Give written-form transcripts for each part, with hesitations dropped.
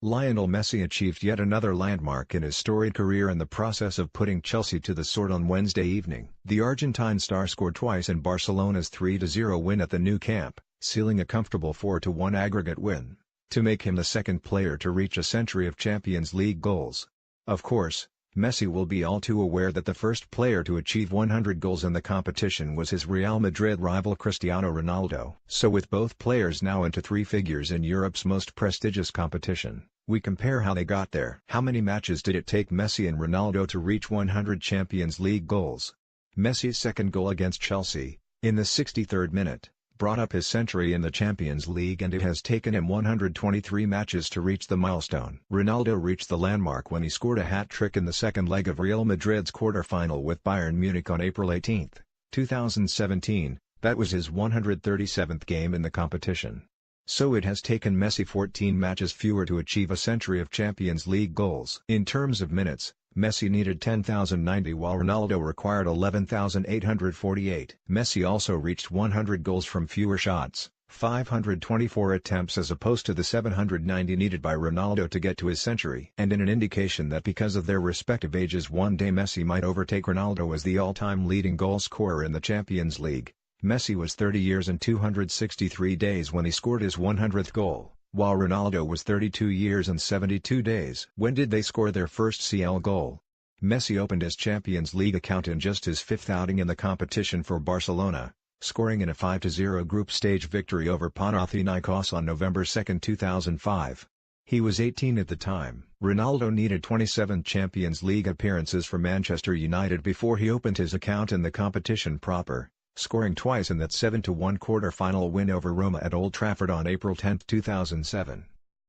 Lionel Messi achieved yet another landmark in his storied career in the process of putting Chelsea to the sword on Wednesday evening. The Argentine star scored twice in Barcelona's 3-0 win at the Nou Camp, sealing a comfortable 4-1 aggregate win, to make him the second player to reach a century of Champions League goals. Of course, Messi will be all too aware that the first player to achieve 100 goals in the competition was his Real Madrid rival Cristiano Ronaldo. So with both players now into three figures in Europe's most prestigious competition, we compare how they got there. How many matches did it take Messi and Ronaldo to reach 100 Champions League goals? Messi's second goal against Chelsea, in the 63rd minute, brought up his century in the Champions League, and it has taken him 123 matches to reach the milestone. Ronaldo reached the landmark when he scored a hat-trick in the second leg of Real Madrid's quarter-final with Bayern Munich on April 18, 2017, that was his 137th game in the competition. So it has taken Messi 14 matches fewer to achieve a century of Champions League goals. In terms of minutes, Messi needed 10,090 while Ronaldo required 11,848. Messi also reached 100 goals from fewer shots, 524 attempts as opposed to the 790 needed by Ronaldo to get to his century. And in an indication that because of their respective ages one day Messi might overtake Ronaldo as the all-time leading goal scorer in the Champions League, Messi was 30 years and 263 days when he scored his 100th goal, while Ronaldo was 32 years and 72 days. When did they score their first CL goal? Messi opened his Champions League account in just his fifth outing in the competition for Barcelona, scoring in a 5-0 group stage victory over Panathinaikos on November 2, 2005. He was 18 at the time. Ronaldo needed 27 Champions League appearances for Manchester United before he opened his account in the competition proper, scoring twice in that 7-1 quarter-final win over Roma at Old Trafford on April 10, 2007.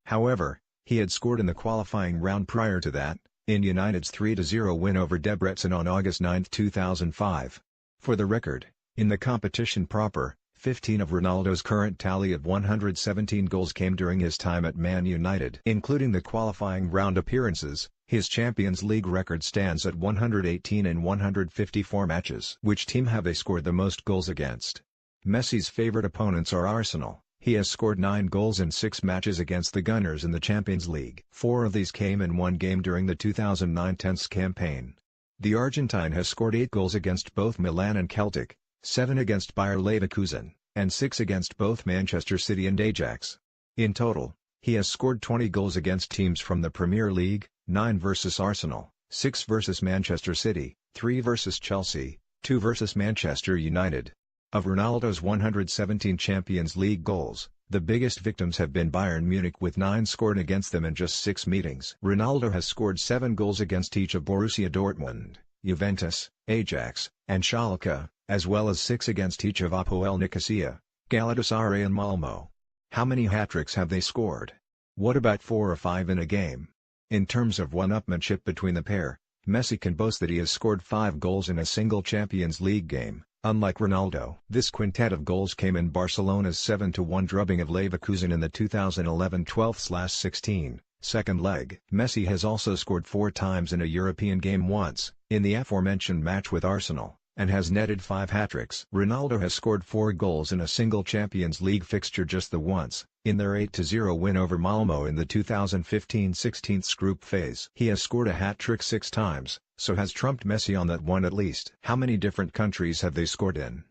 However, he had scored in the qualifying round prior to that, in United's 3-0 win over Debrecen on August 9, 2005. For the record, in the competition proper, 15 of Ronaldo's current tally of 117 goals came during his time at Man United. Including the qualifying round appearances, his Champions League record stands at 118 in 154 matches. Which team have they scored the most goals against? Messi's favorite opponents are Arsenal. He has scored 9 goals in 6 matches against the Gunners in the Champions League. 4 of these came in one game during the 2009-10 campaign. The Argentine has scored 8 goals against both Milan and Celtic, 7 against Bayer Leverkusen, and 6 against both Manchester City and Ajax. In total, he has scored 20 goals against teams from the Premier League, 9 versus Arsenal, 6 versus Manchester City, 3 versus Chelsea, 2 versus Manchester United. Of Ronaldo's 117 Champions League goals, the biggest victims have been Bayern Munich with 9 scored against them in just 6 meetings. Ronaldo has scored 7 goals against each of Borussia Dortmund, Juventus, Ajax, and Schalke, as well as 6 against each of Apoel Nicosia, Galatasaray and Malmo. How many hat-tricks have they scored? What about 4 or 5 in a game? In terms of one-upmanship between the pair, Messi can boast that he has scored 5 goals in a single Champions League game, unlike Ronaldo. This quintet of goals came in Barcelona's 7-1 drubbing of Leverkusen in the 2011 12/16, second leg. Messi has also scored 4 times in a European game once, in the aforementioned match with Arsenal, and has netted 5 hat-tricks. Ronaldo has scored 4 goals in a single Champions League fixture just the once, in their 8-0 win over Malmo in the 2015-16 group phase. He has scored a hat-trick 6 times, so has trumped Messi on that one at least. How many different countries have they scored in?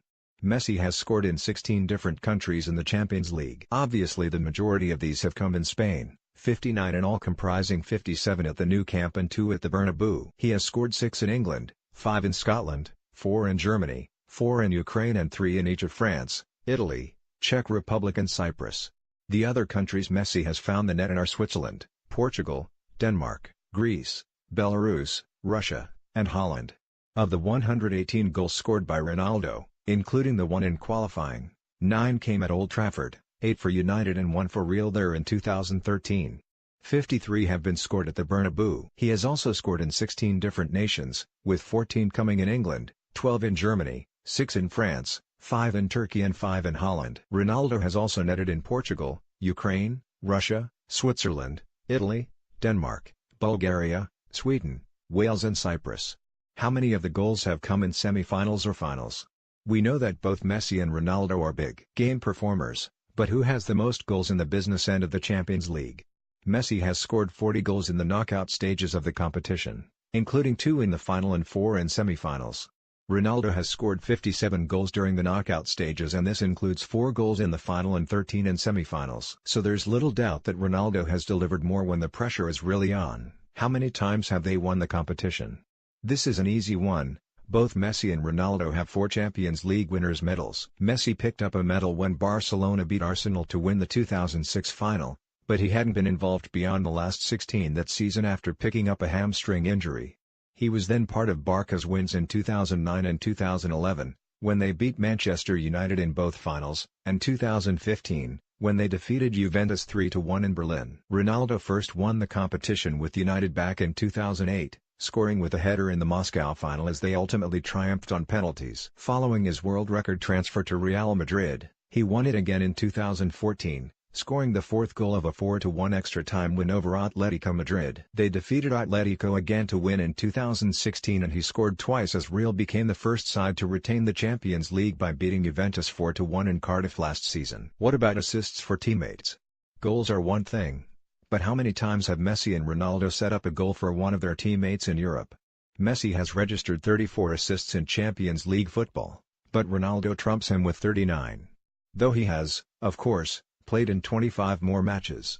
Messi has scored in 16 different countries in the Champions League. Obviously the majority of these have come in Spain, 59 in all comprising 57 at the Nou Camp and 2 at the Bernabeu. He has scored 6 in England, 5 in Scotland, 4 in Germany, 4 in Ukraine and 3 in each of France, Italy, Czech Republic and Cyprus. The other countries Messi has found the net in are Switzerland, Portugal, Denmark, Greece, Belarus, Russia, and Holland. Of the 118 goals scored by Ronaldo, including the one in qualifying, 9 came at Old Trafford, 8 for United and 1 for Real there in 2013. 53 have been scored at the Bernabeu. He has also scored in 16 different nations, with 14 coming in England, 12 in Germany, 6 in France, 5 in Turkey and 5 in Holland. Ronaldo has also netted in Portugal, Ukraine, Russia, Switzerland, Italy, Denmark, Bulgaria, Sweden, Wales and Cyprus. How many of the goals have come in semi-finals or finals? We know that both Messi and Ronaldo are big game performers, but who has the most goals in the business end of the Champions League? Messi has scored 40 goals in the knockout stages of the competition, including 2 in the final and 4 in semifinals. Ronaldo has scored 57 goals during the knockout stages, and this includes 4 goals in the final and 13 in semifinals. So there's little doubt that Ronaldo has delivered more when the pressure is really on. How many times have they won the competition? This is an easy one. Both Messi and Ronaldo have 4 Champions League winners' medals. Messi picked up a medal when Barcelona beat Arsenal to win the 2006 final, but he hadn't been involved beyond the last 16 that season after picking up a hamstring injury. He was then part of Barca's wins in 2009 and 2011, when they beat Manchester United in both finals, and 2015, when they defeated Juventus 3-1 in Berlin. Ronaldo first won the competition with United back in 2008, scoring with a header in the Moscow final as they ultimately triumphed on penalties. Following his world record transfer to Real Madrid, he won it again in 2014. Scoring the 4th goal of a 4-1 extra-time win over Atletico Madrid. They defeated Atletico again to win in 2016, and he scored twice as Real became the first side to retain the Champions League by beating Juventus 4-1 in Cardiff last season. What about assists for teammates? Goals are one thing, but how many times have Messi and Ronaldo set up a goal for one of their teammates in Europe? Messi has registered 34 assists in Champions League football, but Ronaldo trumps him with 39. Though he has, of course, played in 25 more matches.